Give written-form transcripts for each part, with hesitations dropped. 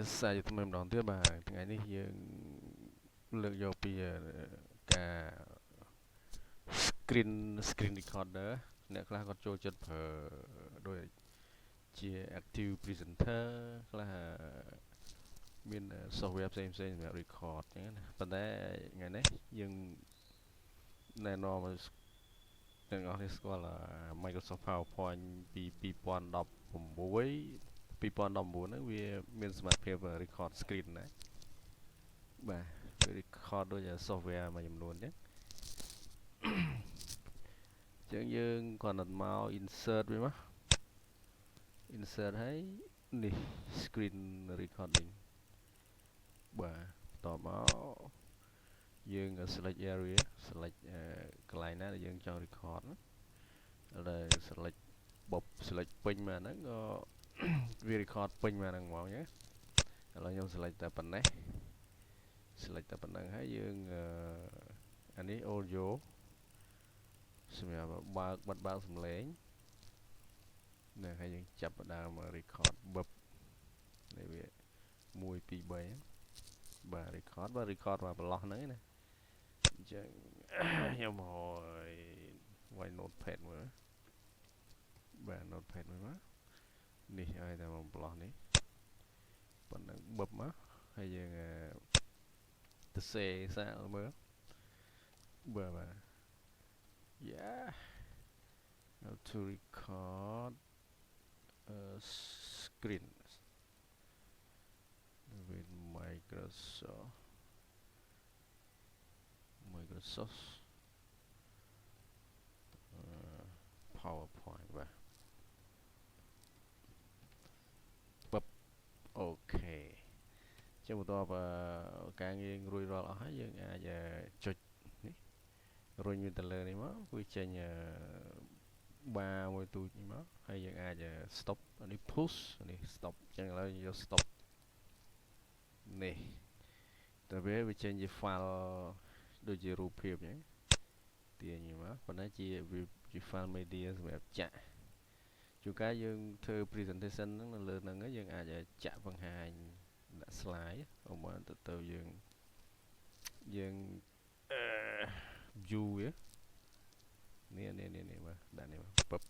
xa cho tụi mình đón tiếp bà ngàyនេះយើងលើកយកពីការ screen recorder អ្នកខ្លះគាត់ចូលចិត្តប្រើដូចជា active presenter ខ្លះមាន software ផ្សេងៗសម្រាប់ record អញ្ចឹងណាប៉ុន្តែថ្ងៃនេះយើងណែនាំឲ្យទាំងអស់គ្នាស្គាល់ Microsoft PowerPoint ពី2016 ហ្នឹងវាមានសមត្ថភាព record screen ណាបាទវា record ដូច software មួយចំនួនអញ្ចឹងយើងគ្រាន់តែមក insert វាមក insert ហើយនេះ screen recording បាទបន្តមកយើង select area select កន្លែងណាដែលយើងចង់ record ហើយ select បប select ពេញមកហ្នឹងក៏វា record ពេញមកហ្នឹងហ្មងណាឥឡូវខ្ញុំ select តែប៉ុណ្ណេះ select តែប៉ុណ្្នឹងហើយយើងអានេះ audio សម្រាប់បើកបិទបើកសំឡេងនេះហើយយើងចាប់ផ្ដើម record បបនេះវា1 2 3បាទ record មកប្រឡោះហ្នឹងណាអញ្ចឹងខ្ញុំឲ្យវាយ notepad មើលបាទ notepad មើលមកនេះឲ្យតែមកប្រឡោះនេះប៉ុណ្ណឹងបបមកហើយយើងទៅសេសាកមើលបាទ yeah how to record screen with Microsoft PowerPoint បាទបបអូខេចឹងបន្ទាប់ការងាររួចរាល់អស់ហើយយើងអាចចុចនេះរុញវាទៅលើនេះមកវាចេញបារមួយទូចនេះមកហើយយើងអាច stop នេះ push នេះ stop ចឹងឥឡូវយក stop នេះតែវាចេញជា file ដូចជារូបភាពអញ្ចឹងទាញមកប៉ុន្តែជា file media សម្រាប់ចាក់ជួនកាលយើងធ្វើ presentation ហ្នឹងនៅលើហ្នឹងយើងអាចចាក់បង្ហាញដាក់ slide ឧបមាទៅយើងview វានេះបាទដាក់នេះបបមក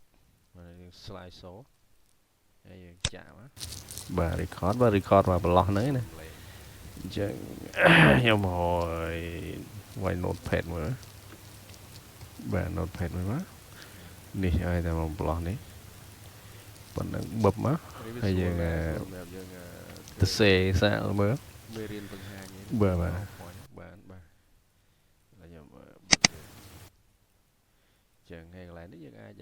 យើង slide show ហើយយើងចាក់មកបាទ record មកប្រឡោះហ្នឹងណាអញ្ចឹងខ្ញុំឲ្យវាយ notepad មើលបាទ notepad មើលមកនេះឲ្យតែមកប្រឡោះនេះប៉ុណ្ណឹងបបមកហើយយើងទៅសេសាកមើលមេរៀនបង្ហាញបាទខ្ញុំចឹងហើយកន្លែងនេះយើងអាច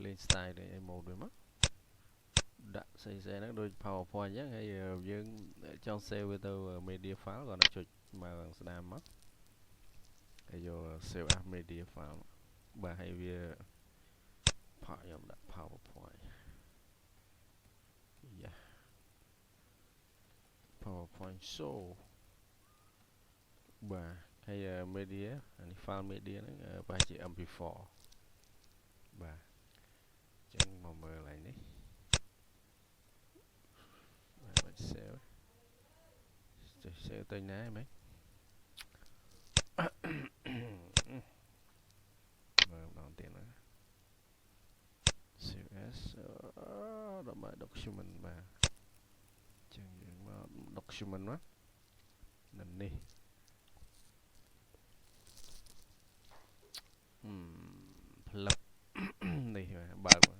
លេង style លេង emote វាមកដាក់ផ្សេងៗហ្នឹងដូច PowerPoint អញ្ចឹងហើយយើងចង់ save វាទៅ media file គាត់ចុចមកស្ដាមមកហើយយក save as media file បាទហើយវាខ្ញុំដាក់ PowerPoint យ៉ា PowerPoint show បាទហើយ media អានេះ file media ហ្នឹងប្រហែលជា MP4 បាទអញ្ចឹងមកមើលឡើងនេះបាទ save ទៅណាហ្មងមើលម្ដងទៀតណា save as ដល់មក document បាទអញ្ចឹងយើងមក document មកនៅនេះផ្លឹបនេះបើកមក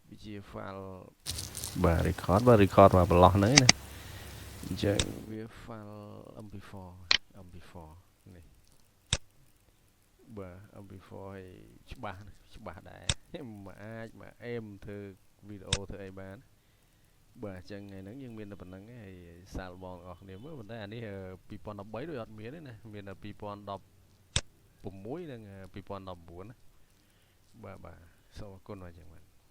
វាជា file បាទ record មកប្រឡោះហ្នឹងណាអញ្ចឹងវា file MP4 នេះបាទ MP4 ហើយច្បាស់ដែរមិនអាចមកអេមធ្វើវីដេអូធ្វើអីបានបាទអញ្ចឹងថ្ងៃហ្នឹងយើងមានតែប៉ុណ្្នឹងហើយសាកល្បងបងប្អូនគ្នាមើលប៉ុន្តែអានេះ2013ដូចអត់មានទេណាមានតែ2016និង2019ណាបាទសូមអរគុណបាទអញ្ចឹង